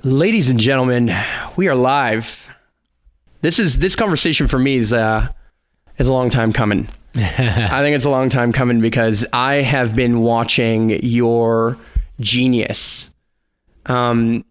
Ladies and gentlemen, we are live. This conversation for me is a long time coming. I think it's a long time coming because I have been watching your genius. And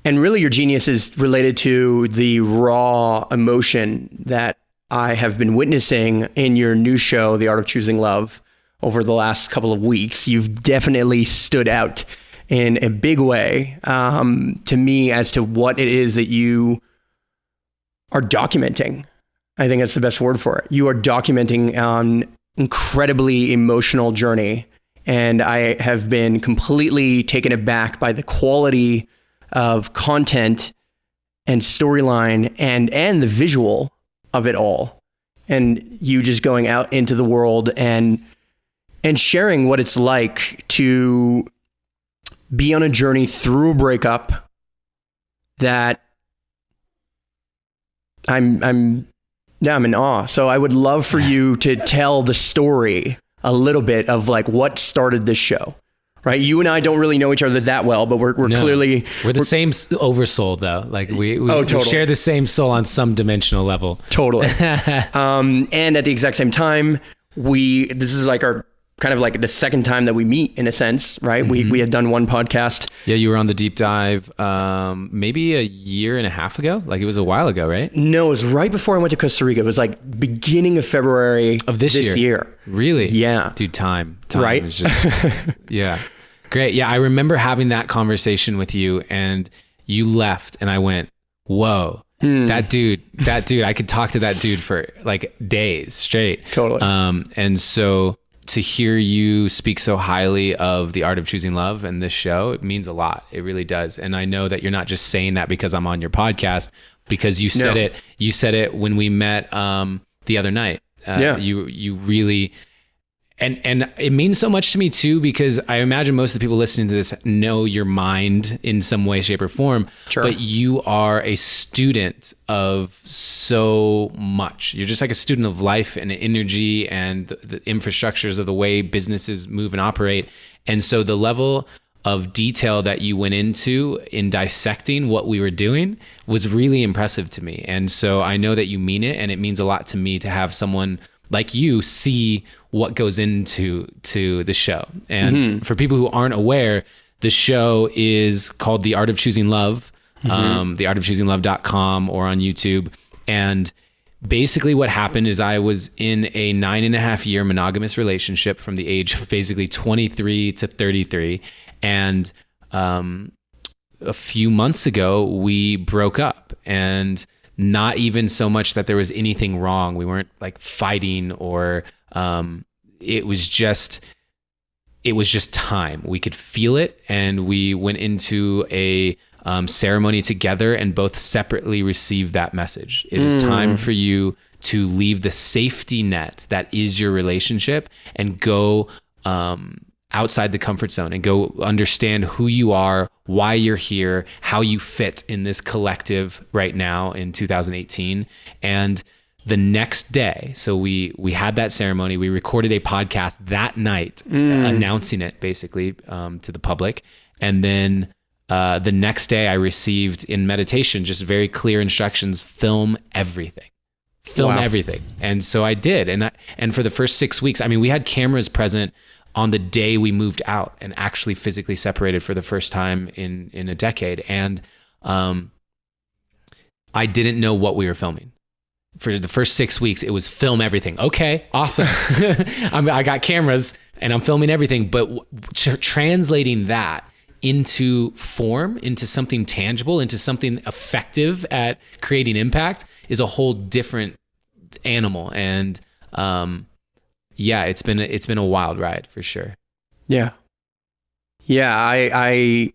really your genius is related to the raw emotion that I have been witnessing in your new show, The Art of Choosing Love, over the last couple of weeks. You've definitely stood out in a big way to me as to what it is that you are documenting. I think that's the best word for it. You are documenting an incredibly emotional journey, and I have been completely taken aback by the quality of content and storyline and the visual of it all. And you just going out into the world and sharing what it's like to be on a journey through a breakup that I'm in awe. So I would love for you to tell the story a little bit of like what started this show, right? You and I don't really know each other that well, but we're clearly... We're the same oversoul though. Like we share the same soul on some dimensional level. Totally. And at the exact same time, this is like our kind of like the second time that we meet in a sense, right? Mm-hmm. We had done one podcast. Yeah, you were on the deep dive maybe a year and a half ago. Like it was a while ago, right? No, it was right before I went to Costa Rica. It was like beginning of February of this year. Really? Yeah. Dude, time right? was just, yeah. Great. Yeah, I remember having that conversation with you and you left and I went, whoa. That dude, I could talk to that dude for like days straight. Totally. And so to hear you speak so highly of The Art of Choosing Love and this show, it means a lot. It really does. And I know that you're not just saying that because I'm on your podcast, because you said it. You said it when we met the other night. You really, and it means so much to me too, because I imagine most of the people listening to this know your mind in some way, shape, or form. Sure. But you are a student of so much. You're just like a student of life and energy and the infrastructures of the way businesses move and operate. And so the level of detail that you went into in dissecting what we were doing was really impressive to me. And so I know that you mean it, and it means a lot to me to have someone like you see what goes into the show. And for people who aren't aware, the show is called The Art of Choosing Love, theartofchoosinglove.com or on YouTube. And basically what happened is I was in a 9.5 year monogamous relationship from the age of basically 23 to 33. And a few months ago, we broke up, and not even so much that there was anything wrong. We weren't like fighting or it was just time. We could feel it, and we went into a ceremony together and both separately received that message. It is time for you to leave the safety net that is your relationship and go outside the comfort zone and go understand who you are, why you're here, how you fit in this collective right now in 2018. And the next day, so we had that ceremony, we recorded a podcast that night announcing it basically to the public. And then the next day I received in meditation just very clear instructions: film everything. Film everything. And so I did. And for the first 6 weeks, I mean, we had cameras present on the day we moved out and actually physically separated for the first time in a decade. And I didn't know what we were filming. For the first 6 weeks, it was film everything. Okay, awesome. I got cameras and I'm filming everything, but translating that into form, into something tangible, into something effective at creating impact is a whole different animal. And yeah, it's been a wild ride for sure. Yeah. Yeah. I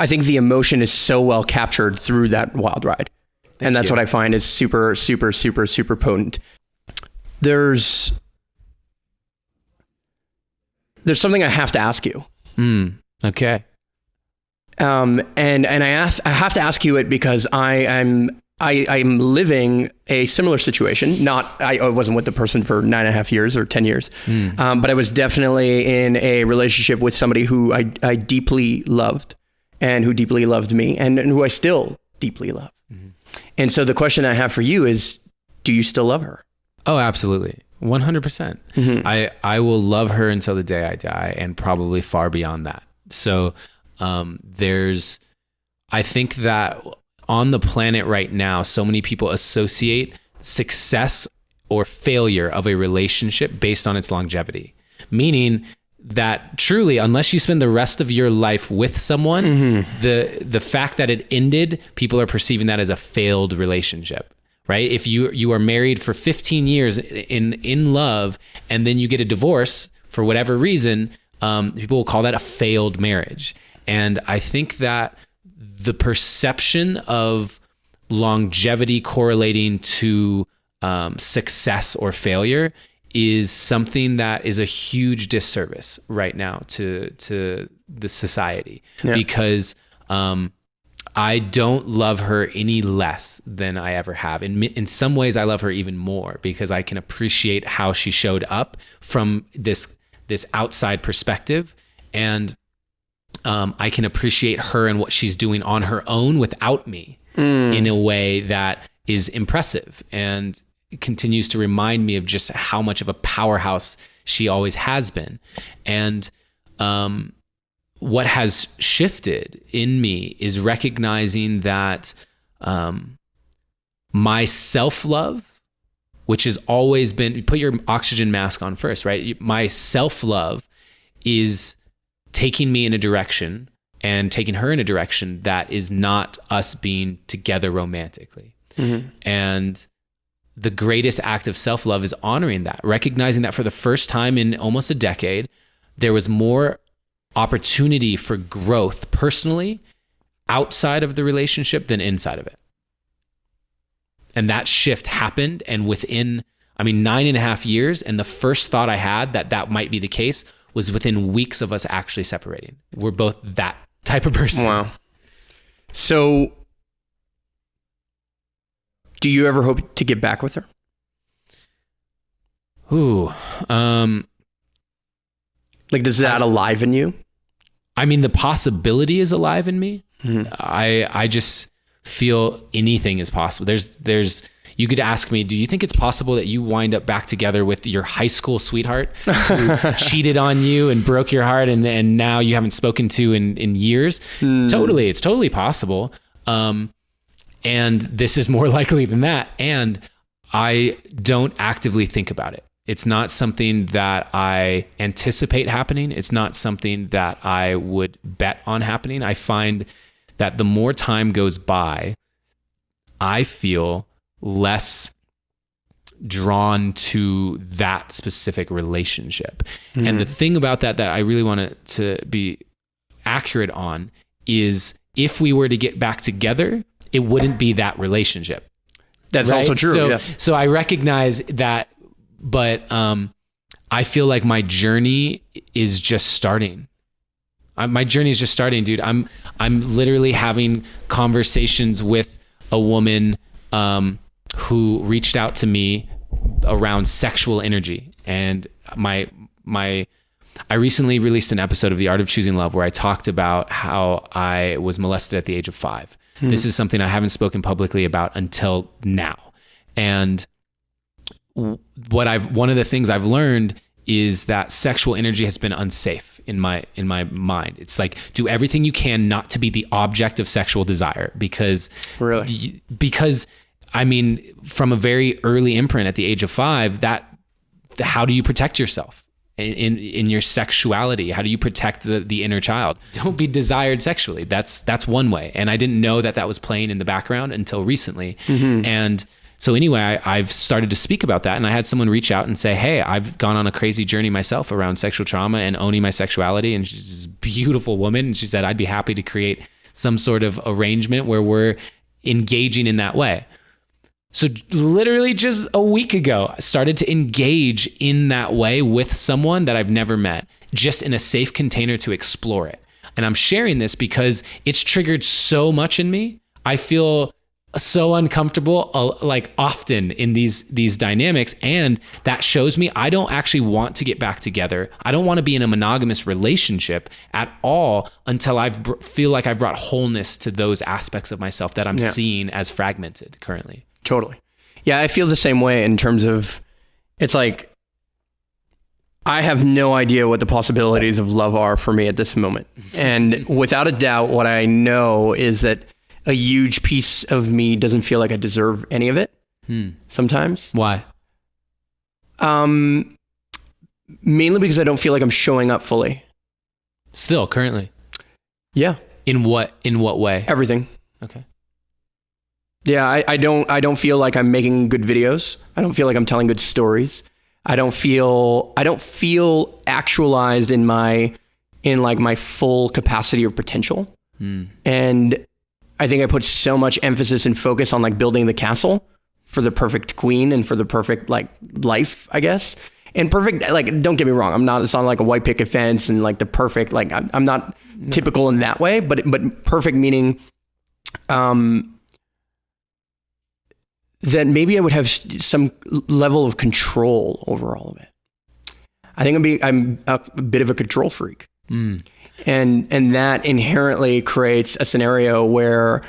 think the emotion is so well captured through that wild ride. And that's what I find is super, super, super, super potent. There's something I have to ask you. Okay. And I have to ask you it because I'm living a similar situation. I wasn't with the person for 9.5 years or 10 years, but I was definitely in a relationship with somebody who I deeply loved, and who deeply loved me, and who I still deeply love. Mm-hmm. And so the question I have for you is, do you still love her? Oh, absolutely. 100%. Mm-hmm. I will love her until the day I die, and probably far beyond that. So I think that on the planet right now, so many people associate success or failure of a relationship based on its longevity, meaning that truly, unless you spend the rest of your life with someone, the fact that it ended, people are perceiving that as a failed relationship, right? If you are married for 15 years in love, and then you get a divorce for whatever reason, people will call that a failed marriage. And I think that the perception of longevity correlating to success or failure is something that is a huge disservice right now to the society, because I don't love her any less than I ever have. In some ways, I love her even more, because I can appreciate how she showed up from this outside perspective, and I can appreciate her and what she's doing on her own without me in a way that is impressive, and it continues to remind me of just how much of a powerhouse she always has been. And what has shifted in me is recognizing that my self-love, which has always been, put your oxygen mask on first, right? My self-love is taking me in a direction, and taking her in a direction that is not us being together romantically. Mm-hmm. And the greatest act of self-love is honoring that, recognizing that for the first time in almost a decade, there was more opportunity for growth personally outside of the relationship than inside of it. And that shift happened, and within, 9.5 years, and the first thought I had that might be the case was within weeks of us actually separating. We're both that type of person. Wow. So, do you ever hope to get back with her? Ooh. Is that alive in you? The possibility is alive in me. Mm-hmm. I just feel anything is possible. There's you could ask me, do you think it's possible that you wind up back together with your high school sweetheart who cheated on you and broke your heart, and now you haven't spoken to in years? Totally. It's totally possible. And this is more likely than that. And I don't actively think about it. It's not something that I anticipate happening. It's not something that I would bet on happening. I find that the more time goes by, I feel less drawn to that specific relationship. Mm-hmm. And the thing about that I really want to be accurate on is, if we were to get back together, it wouldn't be that relationship. That's right? also true. So, yes. So I recognize that, but I feel like my journey is just starting. My journey is just starting, dude. I'm literally having conversations with a woman who reached out to me around sexual energy, and I recently released an episode of The Art of Choosing Love where I talked about how I was molested at the age of 5. Mm-hmm. This is something I haven't spoken publicly about until now. And one of the things I've learned is that sexual energy has been unsafe in my mind. It's like, do everything you can not to be the object of sexual desire, because from a very early imprint at the age of 5, how do you protect yourself in your sexuality? How do you protect the inner child? Don't be desired sexually. That's one way. And I didn't know that was playing in the background until recently. Mm-hmm. And so anyway, I've started to speak about that, and I had someone reach out and say, hey, I've gone on a crazy journey myself around sexual trauma and owning my sexuality. And she's this beautiful woman. And she said, I'd be happy to create some sort of arrangement where we're engaging in that way. So literally just a week ago, I started to engage in that way with someone that I've never met, just in a safe container to explore it. And I'm sharing this because it's triggered so much in me. I feel so uncomfortable, like often in these dynamics. And that shows me I don't actually want to get back together. I don't want to be in a monogamous relationship at all until I feel like I've brought wholeness to those aspects of myself that I'm seeing as fragmented currently. Totally. Yeah, I feel the same way in terms of, it's like, I have no idea what the possibilities of love are for me at this moment. And without a doubt, what I know is that a huge piece of me doesn't feel like I deserve any of it sometimes. Why? Mainly because I don't feel like I'm showing up fully. Still, currently? Yeah. In what way? Everything. Okay. Yeah, I don't feel like I'm making good videos. I don't feel like I'm telling good stories. I don't feel actualized in my full capacity or potential. And I think I put so much emphasis and focus on like building the castle for the perfect queen and for the perfect like life, I guess. And perfect, like, don't get me wrong, it's not like a white picket fence and like the perfect, like I'm not typical in that way, but perfect meaning that maybe I would have some level of control over all of it. I think I'm a bit of a control freak. And that inherently creates a scenario where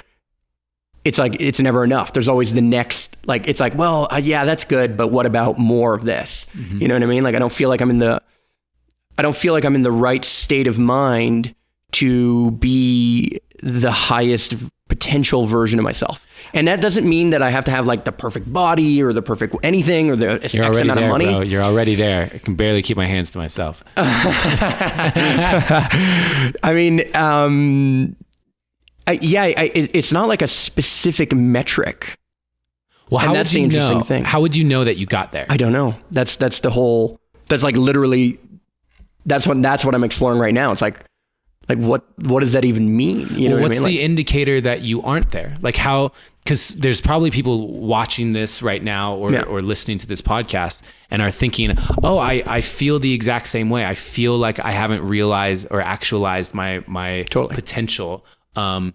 it's like, it's never enough. There's always the next, like, it's like, well, yeah, that's good, but what about more of this? You know what I mean? Like, I don't feel like I'm in the right state of mind to be the highest potential version of myself. And that doesn't mean that I have to have like the perfect body or the perfect anything or the X amount of money. Bro. You're already there. I can barely keep my hands to myself. I mean, it's not like a specific metric. Well, and that's the interesting thing. How would you know that you got there? I don't know. That's like literally, that's what I'm exploring right now. It's like what does that even mean? You know what I mean? What's the indicator that you aren't there? Like how, because there's probably people watching this right now or listening to this podcast and are thinking, oh, I feel the exact same way. I feel like I haven't realized or actualized my potential. And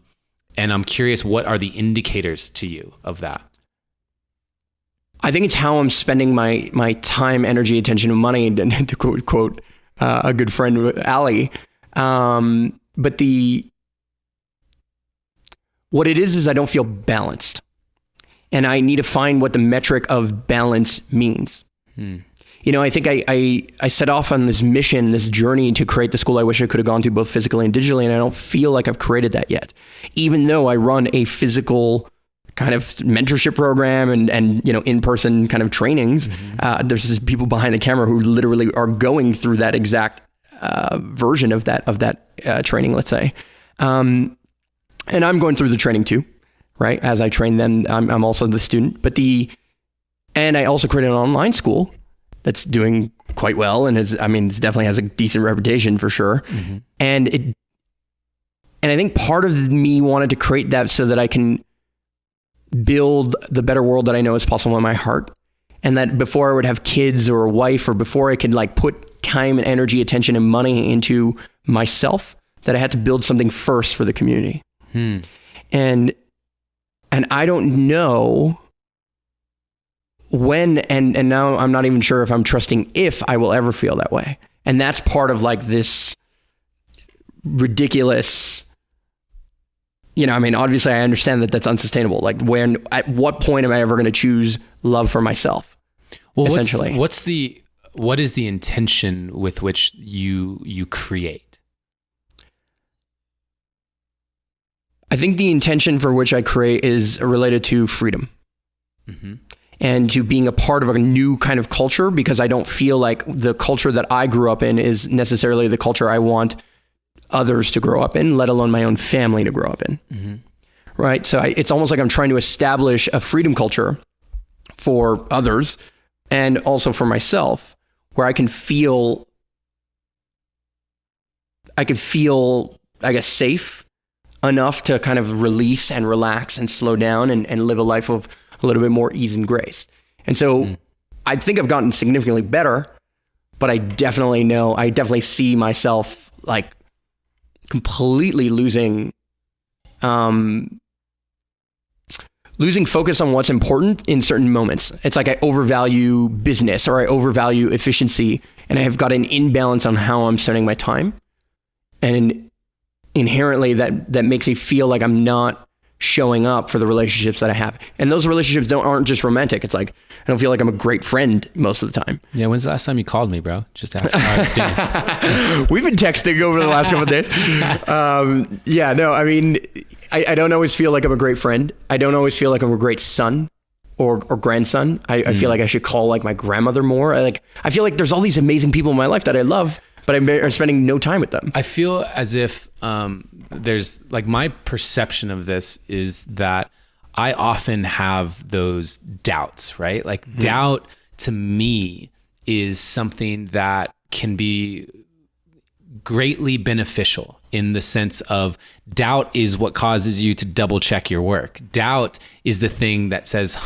I'm curious, what are the indicators to you of that? I think it's how I'm spending my time, energy, attention, and money, and to quote a good friend, Ali. But what it is I don't feel balanced, and I need to find what the metric of balance means. You know, I think I set off on this mission, this journey to create the school I wish I could have gone to both physically and digitally. And I don't feel like I've created that yet, even though I run a physical kind of mentorship program and you know, in-person kind of trainings. There's just people behind the camera who literally are going through that exact version of that training, let's say. And I'm going through the training too, right? As I train them, I'm also the student, and I also created an online school that's doing quite well. And it definitely has a decent reputation for sure. And I think part of me wanted to create that so that I can build the better world that I know is possible in my heart. And that before I would have kids or a wife, or before I could like put time and energy, attention and money into myself, that I had to build something first for the community. And I don't know when, and now I'm not even sure if I'm trusting if I will ever feel that way. And that's part of like this ridiculous, you know, I mean, obviously I understand that that's unsustainable. Like at what point am I ever going to choose love for myself? Well, essentially. What is the intention with which you create? I think the intention for which I create is related to freedom and to being a part of a new kind of culture, because I don't feel like the culture that I grew up in is necessarily the culture I want others to grow up in, let alone my own family to grow up in. Right? So it's almost like I'm trying to establish a freedom culture for others and also for myself, where I can feel, I guess, safe enough to kind of release and relax and slow down and live a life of a little bit more ease and grace. And so I think I've gotten significantly better, but I definitely see myself like completely losing focus on what's important in certain moments. It's like I overvalue business or I overvalue efficiency, and I have got an imbalance on how I'm spending my time. And inherently that makes me feel like I'm not showing up for the relationships that I have. And those relationships aren't just romantic. It's like, I don't feel like I'm a great friend most of the time. Yeah. When's the last time you called me, bro? Just ask how I was doing. We've been texting over the last couple of days. I don't always feel like I'm a great friend. I don't always feel like I'm a great son or grandson. I feel like I should call like my grandmother more. I feel like there's all these amazing people in my life that I love, but I'm spending no time with them. I feel as if there's like, my perception of this is that I often have those doubts, right? Like doubt to me is something that can be greatly beneficial, in the sense of doubt is what causes you to double check your work. Doubt is the thing that says,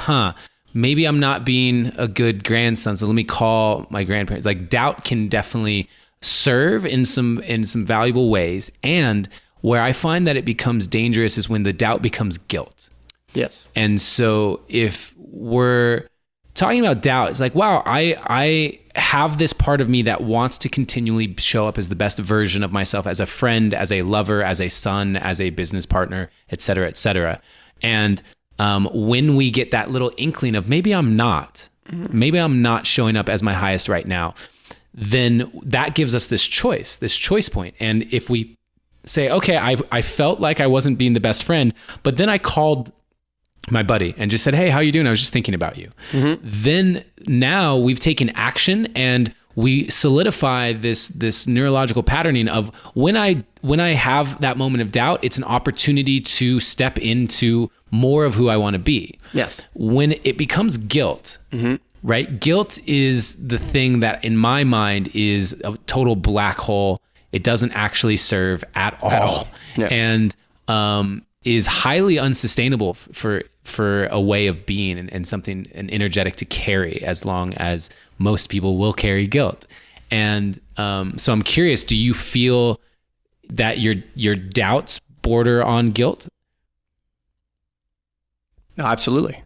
maybe I'm not being a good grandson, so let me call my grandparents. Like, doubt can definitely serve in some valuable ways. And where I find that it becomes dangerous is when the doubt becomes guilt. Yes. And so if we're talking about doubt, it's like, wow, I have this part of me that wants to continually show up as the best version of myself, as a friend, as a lover, as a son, as a business partner, et cetera, et cetera. And when we get that little inkling of maybe I'm not showing up as my highest right now, then that gives us this choice point. And if we say, okay, I felt like I wasn't being the best friend, but then I called my buddy and just said, hey, how you doing? I was just thinking about you. Then now we've taken action, and we solidify this neurological patterning of when I have that moment of doubt, it's an opportunity to step into more of who I want to be. Yes. When it becomes guilt, right? Guilt is the thing that in my mind is a total black hole. It doesn't actually serve at all. Yeah. And is highly unsustainable for a way of being, and something, an energetic to carry, as long as most people will carry guilt. And so I'm curious, do you feel that your doubts border on guilt? No, absolutely.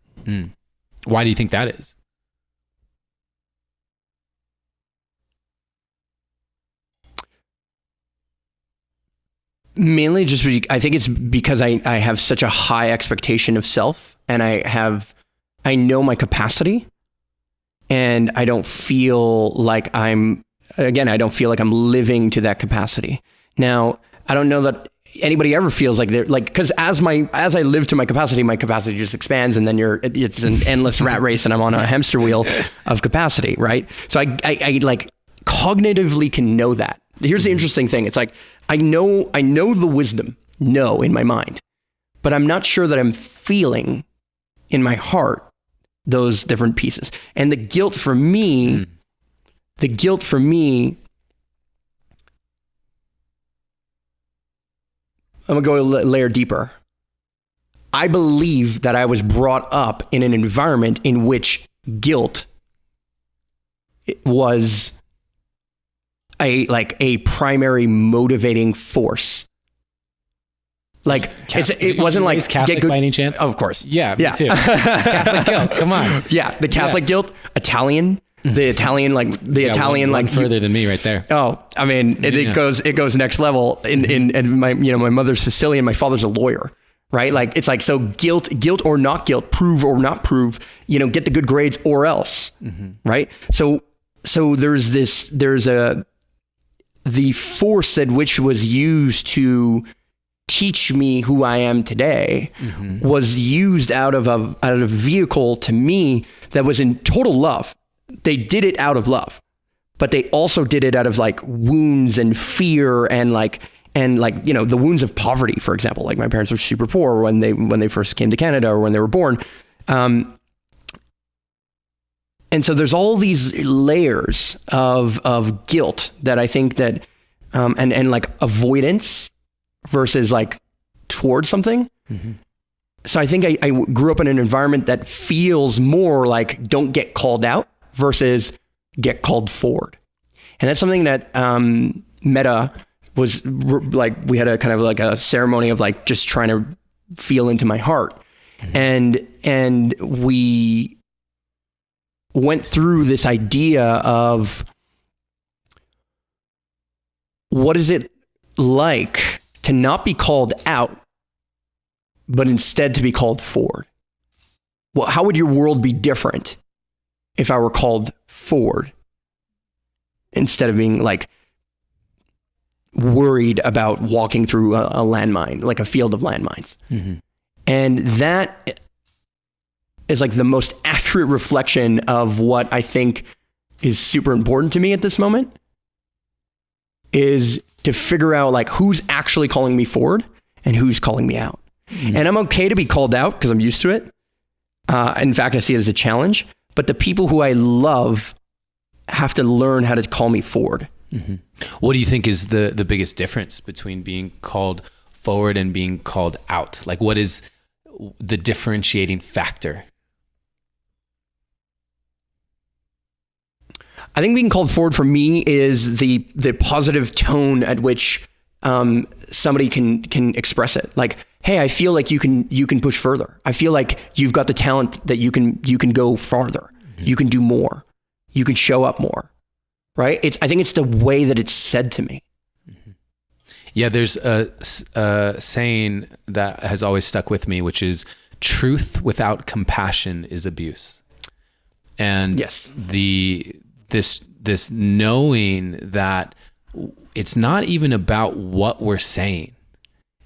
Why do you think that is? Mainly just, I think it's because I have such a high expectation of self, and I know my capacity, and I don't feel like I'm living to that capacity. Now, I don't know that anybody ever feels like they're like, because as I live to my capacity just expands, and then it's an endless rat race, and I'm on a hamster wheel of capacity, right? So I like cognitively can know that. Here's the interesting thing. It's like, I know the wisdom, in my mind, but I'm not sure that I'm feeling in my heart those different pieces. And the guilt for me, I'm gonna go a layer deeper. I believe that I was brought up in an environment in which guilt was a primary motivating force. Like, it wasn't like Catholic by any chance? Of course. Yeah, me too. Catholic guilt, come on. Yeah, the Catholic guilt, Italian, Italian further than me right there. Oh, I mean, it goes next level. And my mother's Sicilian, my father's a lawyer, right? Like, it's like, so guilt or not guilt, prove or not prove, get the good grades or else, right? So there's the force at which was used to teach me who I am today was used out of a vehicle to me that was in total love. They did it out of love, but they also did it out of like wounds and fear and the wounds of poverty, for example. Like, my parents were super poor when they first came to Canada, or when they were born. And so there's all these layers of guilt that I think that, and like avoidance versus like towards something. So I think I grew up in an environment that feels more like don't get called out versus get called forward. And that's something that Meta was like, we had a kind of like a ceremony of like just trying to feel into my heart. And we went through this idea of what is it like to not be called out, but instead to be called forward. Well, how would your world be different if I were called forward instead of being like worried about walking through a landmine, like a field of landmines? Mm-hmm. And that is like the most accurate reflection of what I think is super important to me at this moment, is to figure out like who's actually calling me forward and who's calling me out. Mm-hmm. And I'm okay to be called out because I'm used to it. In fact, I see it as a challenge, but the people who I love have to learn how to call me forward. Mm-hmm. What do you think is the biggest difference between being called forward and being called out? Like, what is the differentiating factor? I think being called forward for me is the positive tone at which somebody can express it. Like, hey, I feel like you can push further. I feel like you've got the talent that you can go farther. Mm-hmm. You can do more. You can show up more. Right? I think it's the way that it's said to me. Mm-hmm. Yeah, there's a saying that has always stuck with me, which is truth without compassion is abuse. And yes, this knowing that it's not even about what we're saying.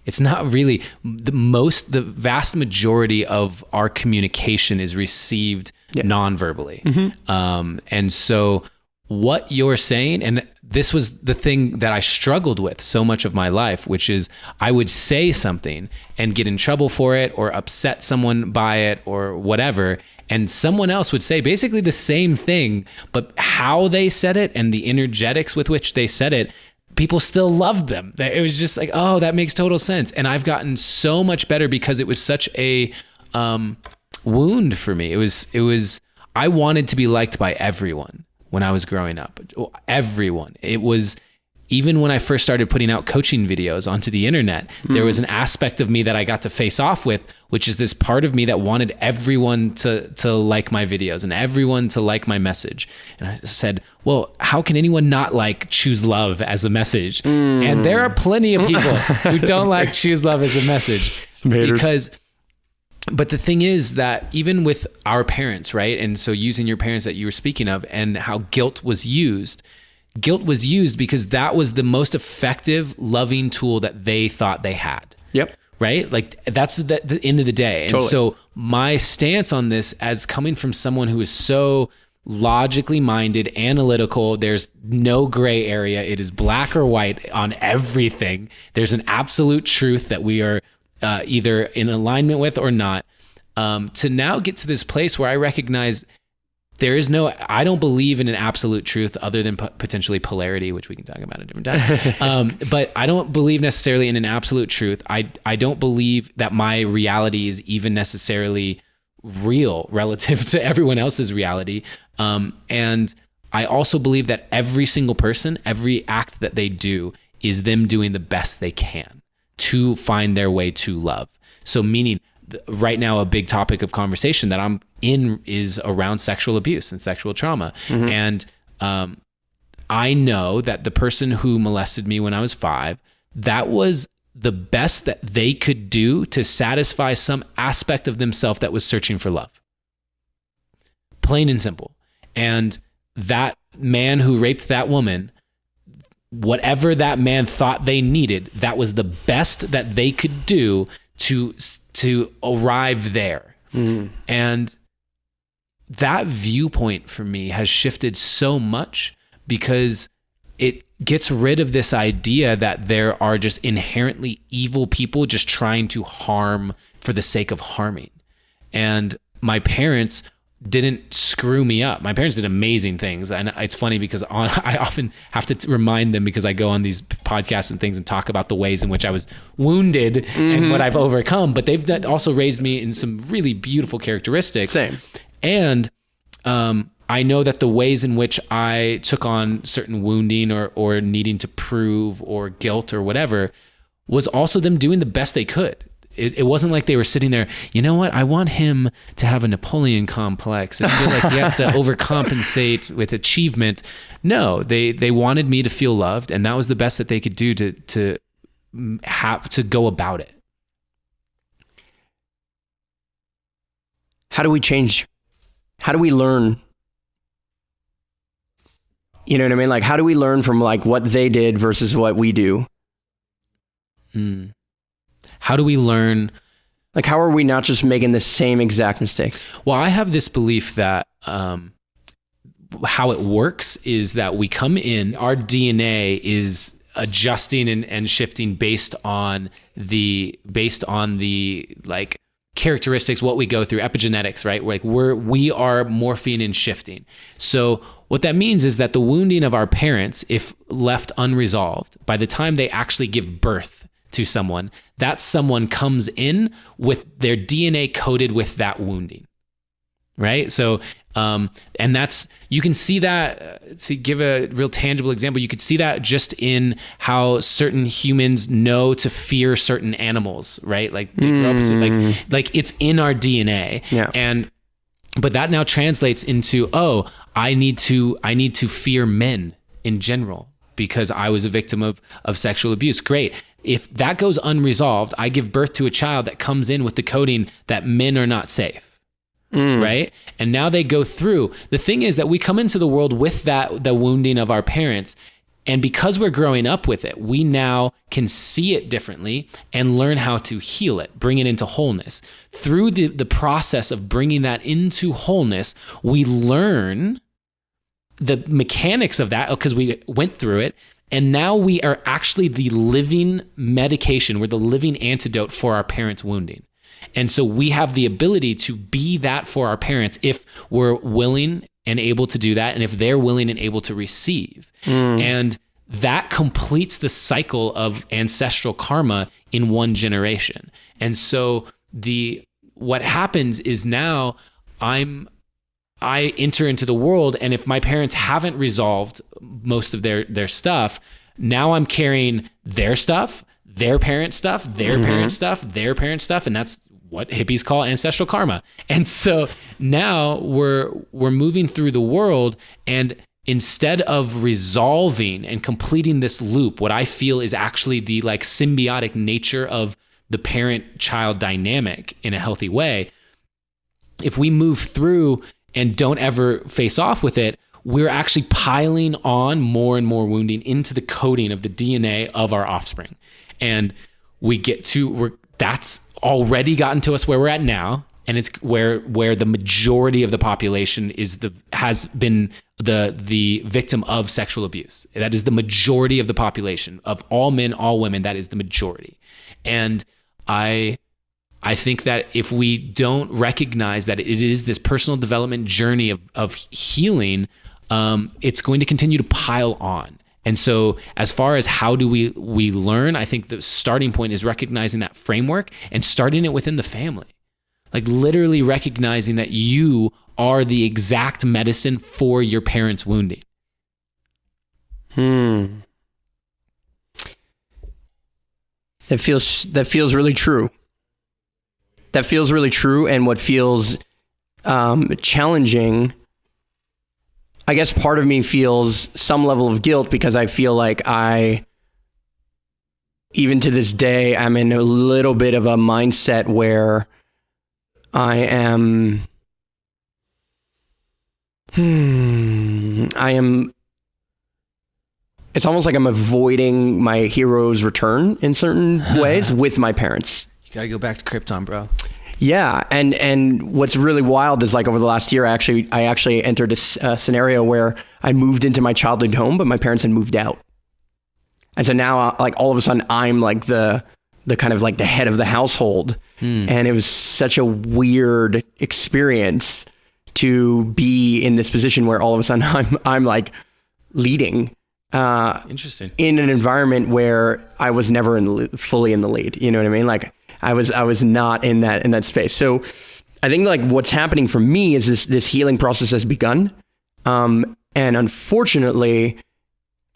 It's not really the vast majority of our communication is received non-verbally. Mm-hmm. And so what you're saying, and this was the thing that I struggled with so much of my life, which is I would say something and get in trouble for it or upset someone by it or whatever. And someone else would say basically the same thing, but how they said it and the energetics with which they said it, people still loved them. It was just like, oh, that makes total sense. And I've gotten so much better because it was such a wound for me. It was, I wanted to be liked by everyone when I was growing up. Everyone. It was, even when I first started putting out coaching videos onto the internet, there was an aspect of me that I got to face off with, which is this part of me that wanted everyone to like my videos and everyone to like my message. And I said, well, how can anyone not like choose love as a message? And there are plenty of people who don't like choose love as a message. But the thing is that even with our parents, right? And so using your parents that you were speaking of and how guilt was used because that was the most effective, loving tool that they thought they had. Yep. Right? Like that's the end of the day. Totally. And so my stance on this, as coming from someone who is so logically minded, analytical, there's no gray area. It is black or white on everything. There's an absolute truth that we are either in alignment with or not. To now get to this place where I recognize I don't believe in an absolute truth other than potentially polarity, which we can talk about at a different time. But I don't believe necessarily in an absolute truth. I don't believe that my reality is even necessarily real relative to everyone else's reality. And I also believe that every single person, every act that they do is them doing the best they can to find their way to love. So meaning right now, a big topic of conversation that I'm in is around sexual abuse and sexual trauma. Mm-hmm. And I know that the person who molested me when I was 5, that was the best that they could do to satisfy some aspect of themselves that was searching for love. Plain and simple. And that man who raped that woman, whatever that man thought they needed, that was the best that they could do to arrive there. Mm-hmm. And that viewpoint for me has shifted so much because it gets rid of this idea that there are just inherently evil people just trying to harm for the sake of harming. And my parents didn't screw me up. My parents did amazing things. And it's funny because I often have to remind them, because I go on these podcasts and things and talk about the ways in which I was wounded and what I've overcome, but they've also raised me in some really beautiful characteristics. Same. And I know that the ways in which I took on certain wounding or needing to prove or guilt or whatever was also them doing the best they could. It wasn't like they were sitting there, you know what, I want him to have a Napoleon complex and feel like he has to overcompensate with achievement. No, they wanted me to feel loved, and that was the best that they could do to have to go about it. How do we change? How do we learn? You know what I mean? Like, how do we learn from like what they did versus what we do? How do we learn? Like, how are we not just making the same exact mistakes? Well, I have this belief that how it works is that we come in, our DNA is adjusting and shifting based on the like characteristics, what we go through, epigenetics, right? Like we are morphing and shifting. So what that means is that the wounding of our parents, if left unresolved, by the time they actually give birth to someone, that someone comes in with their DNA coded with that wounding, right? So, and that's, you can see that, to give a real tangible example, you could see that just in how certain humans know to fear certain animals, right? Like they grow up, like it's in our DNA. Yeah. But that now translates into, I need to fear men in general because I was a victim of sexual abuse. Great. If that goes unresolved, I give birth to a child that comes in with the coding that men are not safe, right? And now they go through. The thing is that we come into the world with the wounding of our parents, and because we're growing up with it, we now can see it differently and learn how to heal it, bring it into wholeness. Through the process of bringing that into wholeness, we learn the mechanics of that because we went through it. And now we are actually the living medication. We're the living antidote for our parents' wounding. And so we have the ability to be that for our parents if we're willing and able to do that, and if they're willing and able to receive. And that completes the cycle of ancestral karma in one generation. And so what happens is now I enter into the world, and if my parents haven't resolved most of their stuff, now I'm carrying their stuff, their parents' stuff, their parents' stuff, their parents' stuff, and that's what hippies call ancestral karma. And so now we're moving through the world, and instead of resolving and completing this loop, what I feel is actually the like symbiotic nature of the parent-child dynamic in a healthy way, if we move through and don't ever face off with it, we're actually piling on more and more wounding into the coding of the DNA of our offspring. And that's already gotten to us where we're at now. And it's where the majority of the population has been the victim of sexual abuse. That is the majority of the population of all men, all women. That is the majority. And I think that if we don't recognize that it is this personal development journey of healing, it's going to continue to pile on. And so as far as how do we learn, I think the starting point is recognizing that framework and starting it within the family. Like literally recognizing that you are the exact medicine for your parents' wounding. That feels really true. That feels really true. And what feels challenging, I guess part of me feels some level of guilt because I feel like even to this day, I'm in a little bit of a mindset where I am, it's almost like I'm avoiding my hero's return in certain ways with my parents. You gotta go back to Krypton, bro. Yeah, and what's really wild is like over the last year, I actually entered a scenario where I moved into my childhood home, but my parents had moved out, and so now like all of a sudden I'm like the kind of like the head of the household, and it was such a weird experience to be in this position where all of a sudden I'm like leading Interesting. in an environment where I was never fully in the lead. You know what I mean? Like I was not in that space. So I think like what's happening for me is this healing process has begun. And unfortunately,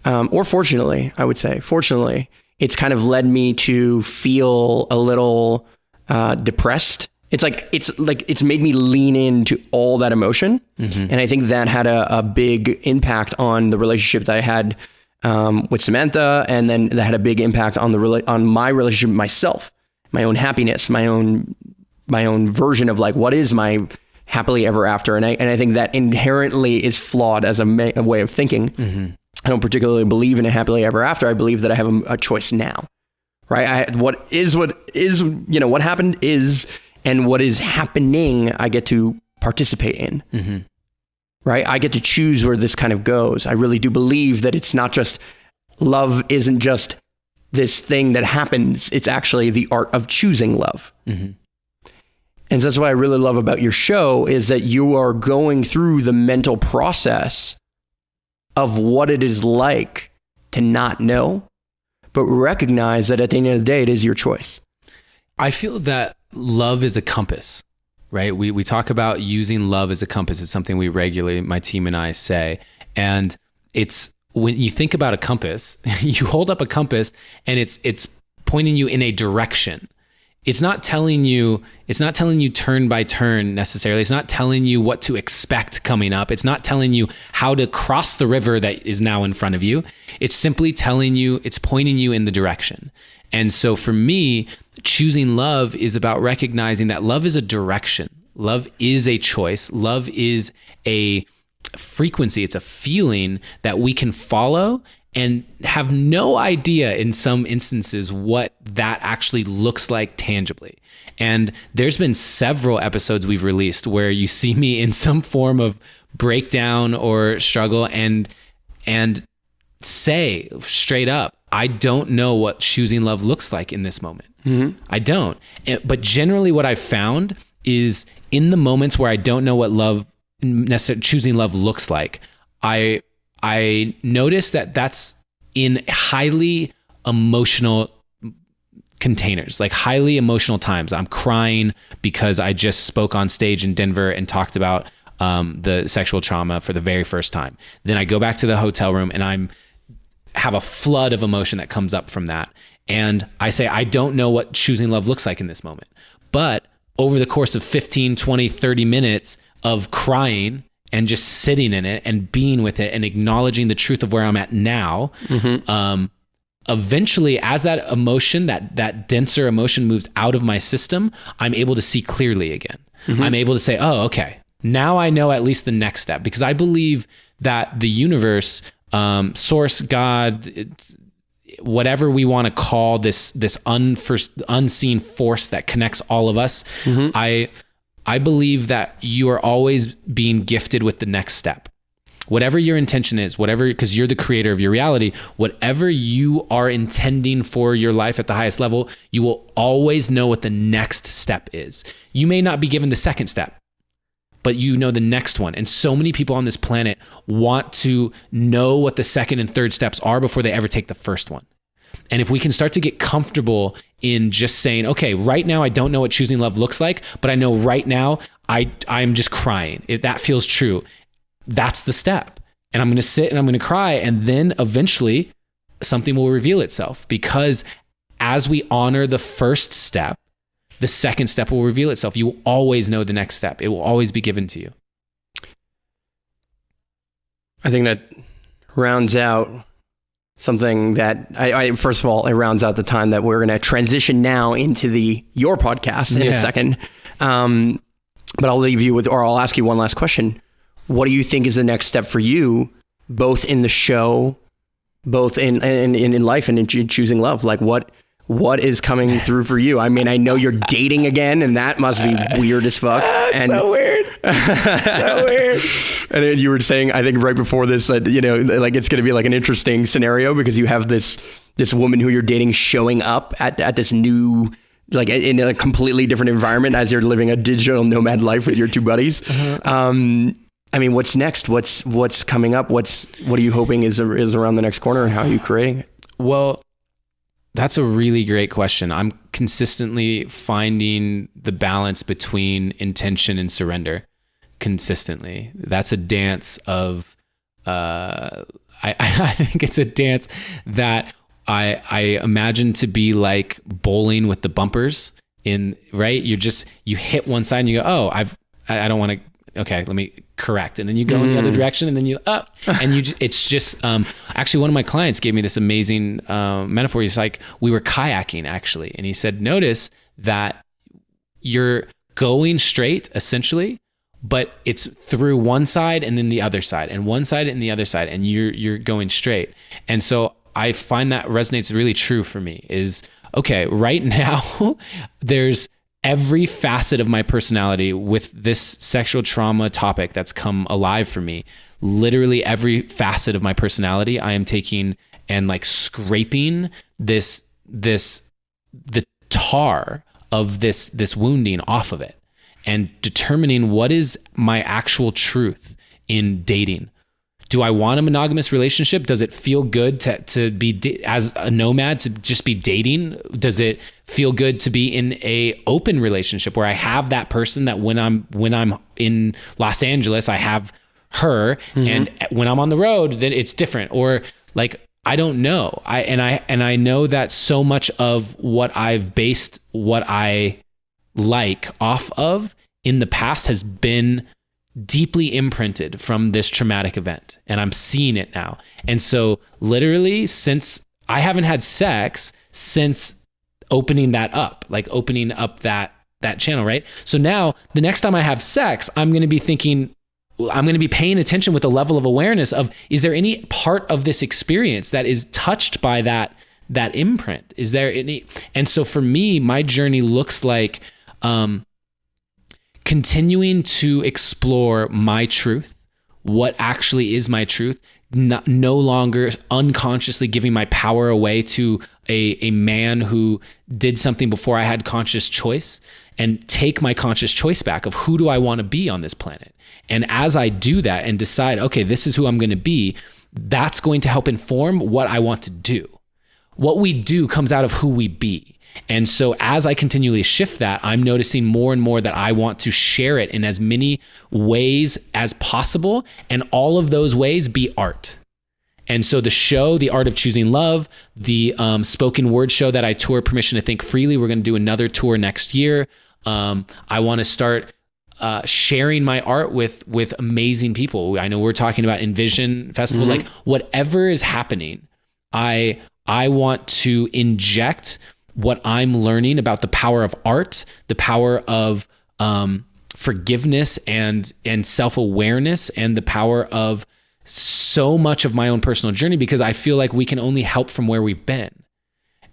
or fortunately, I would say, fortunately, it's kind of led me to feel a little depressed. It's made me lean into all that emotion. And I think that had a big impact on the relationship that I had with Samantha. And then that had a big impact on my relationship with myself, my own happiness, my own version of like, what is my happily ever after? And I think that inherently is flawed as a way of thinking. I don't particularly believe in a happily ever after. I believe that I have a choice now, right? What happened is, and what is happening, I get to participate in, right? I get to choose where this kind of goes. I really do believe that it's not just, love isn't just this thing that happens. It's actually the art of choosing love. And so that's what I really love about your show is that you are going through the mental process of what it is like to not know, but recognize that at the end of the day, it is your choice. I feel that love is a compass, right? We talk about using love as a compass. It's something we regularly, my team and I say. And it's when you think about a compass, you hold up a compass and it's pointing you in a direction. It's not telling you turn by turn necessarily. It's not telling you what to expect coming up. It's not telling you how to cross the river that is now in front of you. It's simply it's pointing you in the direction. And so for me, choosing love is about recognizing that love is a direction. Love is a choice. Love is a frequency. It's a feeling that we can follow and have no idea in some instances what that actually looks like tangibly. And there's been several episodes we've released where you see me in some form of breakdown or struggle and say straight up, I don't know what choosing love looks like in this moment. I don't. But generally what I've found is in the moments where I don't know what choosing love looks like, I notice that that's in highly emotional containers, like highly emotional times. I'm crying because I just spoke on stage in Denver and talked about the sexual trauma for the very first time. Then I go back to the hotel room and have a flood of emotion that comes up from that. And I say, I don't know what choosing love looks like in this moment. But over the course of 15, 20, 30 minutes of crying and just sitting in it and being with it and acknowledging the truth of where I'm at now, eventually as that emotion, that denser emotion moves out of my system, I'm able to see clearly again. I'm able to say, oh, okay, now I know at least the next step, because I believe that the universe, source, God, whatever we want to call this unseen force that connects all of us, I believe that you are always being gifted with the next step. Whatever your intention is, because you're the creator of your reality, whatever you are intending for your life at the highest level, you will always know what the next step is. You may not be given the second step, but you know the next one. And so many people on this planet want to know what the second and third steps are before they ever take the first one. And if we can start to get comfortable in just saying, okay, right now I don't know what choosing love looks like, but I know right now I'm just crying. If that feels true, that's the step. And I'm going to sit and I'm going to cry. And then eventually something will reveal itself, because as we honor the first step, the second step will reveal itself. You will always know the next step. It will always be given to you. I think that rounds out something that I first of all, it rounds out the time that we're going to transition now into your podcast in a second. But I'll leave you with, or I'll ask you one last question. What do you think is the next step for you, both in the show, both in life and in choosing love? Like what is coming through for you? I mean, I know you're dating again, and that must be weird as fuck. And so weird. So weird. And then you were saying, I think right before this, that, you know, like it's going to be like an interesting scenario because you have this woman who you're dating showing up at this new like in a completely different environment as you're living a digital nomad life with your two buddies. I mean, what's next? What's coming up? What are you hoping is around the next corner, and how are you creating it? Well, that's a really great question. I'm consistently finding the balance between intention and surrender consistently. That's a dance of, I think it's a dance that I imagine to be like bowling with the bumpers right? You hit one side and you go, oh, I don't want to, okay, let me correct. And then you go in the other direction and then you up and it's just, actually one of my clients gave me this amazing metaphor. He's like, we were kayaking actually. And he said, notice that you're going straight essentially, but it's through one side and then the other side and one side and the other side. And you're going straight. And so I find that resonates really true for me is, okay, right now there's every facet of my personality with this sexual trauma topic that's come alive for me. Literally every facet of my personality, I am taking and like scraping the tar of this wounding off of it and determining what is my actual truth in dating. Do I want a monogamous relationship? Does it feel good to be as a nomad, to just be dating? Does it feel good to be in a open relationship where I have that person that when I'm in Los Angeles, I have her, and when I'm on the road, then it's different? Or like, I don't know. I know that so much of what I've based what I like off of in the past has been deeply imprinted from this traumatic event, and I'm seeing it now. And so literally, since I haven't had sex since opening that up, like opening up that channel, right? So now the next time I have sex, I'm going to be thinking, I'm going to be paying attention with a level of awareness of, is there any part of this experience that is touched by that imprint? Is there any? And so for me, my journey looks like continuing to explore my truth, what actually is my truth, no longer unconsciously giving my power away to a man who did something before I had conscious choice, and take my conscious choice back of who do I want to be on this planet. And as I do that and decide, okay, this is who I'm going to be, that's going to help inform what I want to do. What we do comes out of who we be. And so as I continually shift that, I'm noticing more and more that I want to share it in as many ways as possible, and all of those ways be art. And so the show, The Art of Choosing Love, the spoken word show that I tour Permission to Think Freely, we're going to do another tour next year. I want to start sharing my art with amazing people. I know we're talking about Envision Festival, like whatever is happening, I want to inject what I'm learning about the power of art, the power of forgiveness and self-awareness, and the power of so much of my own personal journey, because I feel like we can only help from where we've been.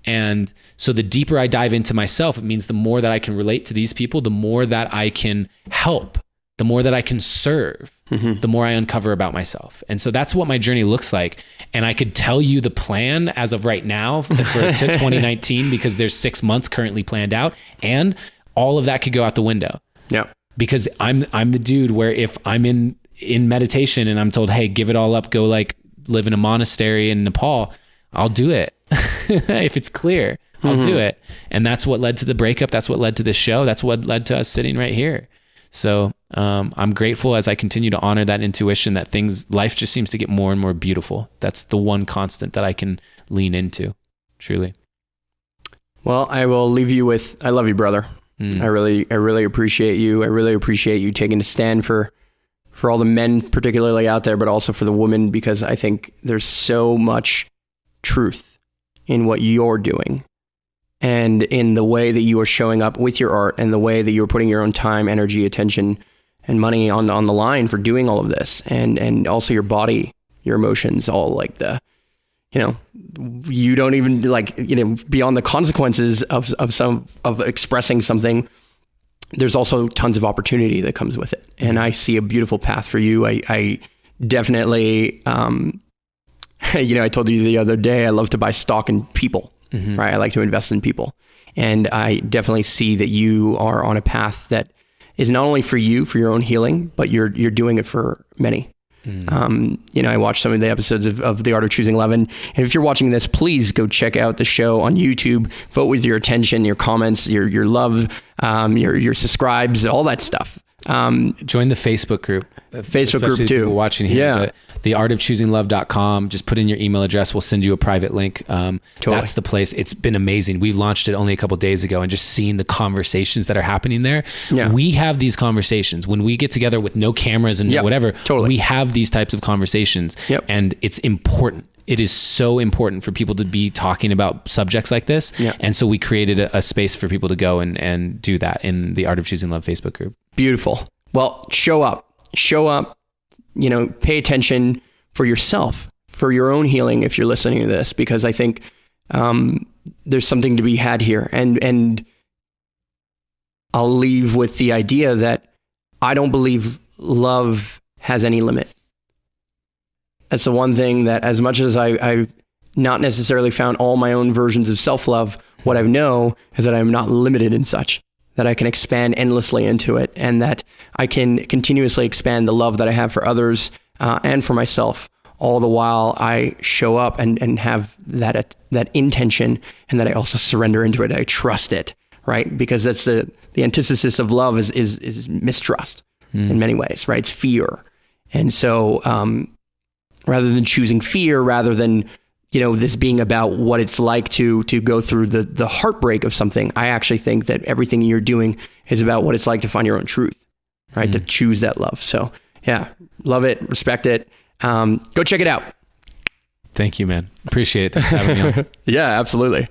And so the deeper I dive into myself, it means the more that I can relate to these people, the more that I can help, the more that I can serve, the more I uncover about myself. And so that's what my journey looks like. And I could tell you the plan as of right now for 2019, because there's 6 months currently planned out, and all of that could go out the window. Yeah. Because I'm the dude where if I'm in meditation and I'm told, hey, give it all up, go like live in a monastery in Nepal, I'll do it. If it's clear, I'll do it. And that's what led to the breakup. That's what led to this show. That's what led to us sitting right here. So I'm grateful as I continue to honor that intuition, that life just seems to get more and more beautiful. That's the one constant that I can lean into, truly. Well, I will leave you with, I love you, brother. I really appreciate you. I really appreciate you taking a stand for all the men particularly out there, but also for the women, because I think there's so much truth in what you're doing, and in the way that you are showing up with your art, and the way that you're putting your own time, energy, attention, and money on the line for doing all of this, and also your body, your emotions, all like you don't even beyond the consequences of expressing something, there's also tons of opportunity that comes with it. And I see a beautiful path for you. I definitely, I told you the other day, I love to buy stock in people. right? I like to invest in people. And I definitely see that you are on a path that is not only for you, for your own healing, but you're doing it for many. I watched some of the episodes of The Art of Choosing Love. And if you're watching this, please go check out the show on YouTube. Vote with your attention, your comments, your love, your subscribes, all that stuff. Join the Facebook group. Facebook group too. People watching here. Yeah. theartofchoosinglove.com. Just put in your email address. We'll send you a private link. Totally. That's the place. It's been amazing. We launched it only a couple of days ago, and just seeing the conversations that are happening there. Yeah. We have these conversations when we get together with no cameras and whatever. Totally. We have these types of conversations, and it's important. It is so important for people to be talking about subjects like this. Yeah. And so we created a space for people to go and do that in the Art of Choosing Love Facebook group. Beautiful. Well, show up, pay attention for yourself, for your own healing, if you're listening to this, because I think, there's something to be had here. And I'll leave with the idea that I don't believe love has any limit. That's the one thing that, as much as I've not necessarily found all my own versions of self-love, what I know is that I'm not limited in such, that I can expand endlessly into it, and that I can continuously expand the love that I have for others and for myself, all the while I show up and have that intention, and that I also surrender into it. I trust it, right? Because that's the antithesis of love is mistrust in many ways, right? It's fear. And so rather than choosing fear, rather than this being about what it's like to go through the heartbreak of something, I actually think that everything you're doing is about what it's like to find your own truth, right? To choose that love. So yeah, love it, respect it. Go check it out. Thank you, man. Appreciate it. Thanks for having me on. Yeah, absolutely.